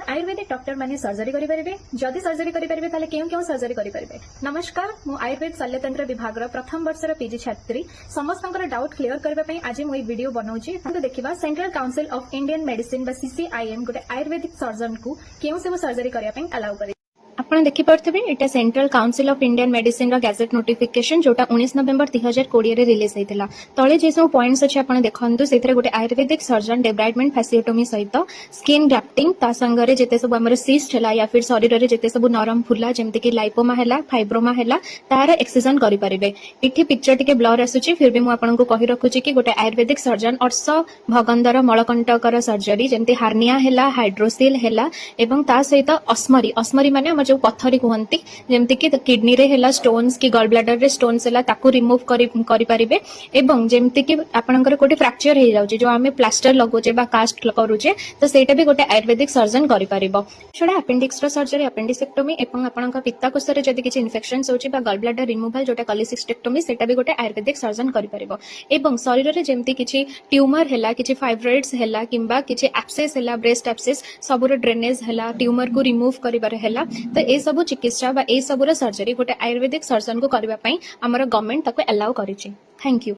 Ayurvedic doctor माने surgery करि परिबे जदि सर्जरी करि परिबे ताले केउ सर्जरी करि परिबे। नमस्कार मु आयुर्वेद शल्यतंत्र विभाग रो प्रथम वर्षर पीजी छात्री समस्तंकर डाउट क्लियर करबा पई आज मु वीडियो बनाउची। तो देखिबा central council of Indian medicine बा सीसीआईएम गोटे आयुर्वेदिक सर्जन को केउ सब सर्जरी करिया पई अलाउ करे। आपण देखि परथबे एटा central council of Indian medicine रो गैजेट नोटिफिकेशन जोटा 19 नवेम्बर 2020 रे रिलीज हेतिला। तळे जे सब पॉइंट्स अछि आपण देखंतु सेथरे गोटे आयुर्वेदिक सर्जन डेब्राइडमेंट फैसियोटोमी सहित स्किन ग्राफ्टिंग ता संगरे जेते सब हमर सिस्ट हला या फिर शरीर रे जेते सब नरम फुला जेमति कि लाइपोमा हला फाइब्रोमा हला तार एक्सेसन करि परिबे। इठी पिक्चर टिके ब्लर आसुची फिर भी मु आपन को कहि रखुची कि गोटे आयुर्वेदिक सर्जन अर्श भगंदर मलकंटकर सर्जरी जेमति हार्निया हला हाइड्रोसिल हला एवं ता सहित अस्मरी माने जो पथरी कहती जमती कि किडनी रे हेला स्टोन्स कि गॉल ब्लैडर रे स्टोन्स हेला ताकू रिमूव करि परिबे एवं जेमती कि आपनकर कोटी फ्रैक्चर हे जाउची जो आमे प्लास्टर लगोचे बा कास्ट करूचे तो सेटा भी गोटे आयुर्वेदिक सर्जन करि परिबो। छोडा अपेंडिक्स रो सर्जरी अपेंडिसेक्टोमी एवं आपनका पित्ताकोश रे जदि किछि इन्फेक्शनस होची बा गॉल ब्लैडर रिमूवल जोटा कोलिसिस्टेक्टोमी सेटा भी गोटे आयुर्वेदिक सर्जन करि परिबो एवं शरीर रे जेमती किछि ट्यूमर हेला किछि फाइब्रॉइड्स हेला किंबा किछि एब्सेस हेला ब्रेस्ट एब्सेस सबुर ड्रेनेज हेला ट्यूमर को रिमूव करिबार हेला तो ए सबु चिकित्सा बा ए सबुर सर्जरी गोटे आयुर्वेदिक सर्जन को करबा पई हमर गवर्नमेंट ताको अलाउ करिछि। Thank you.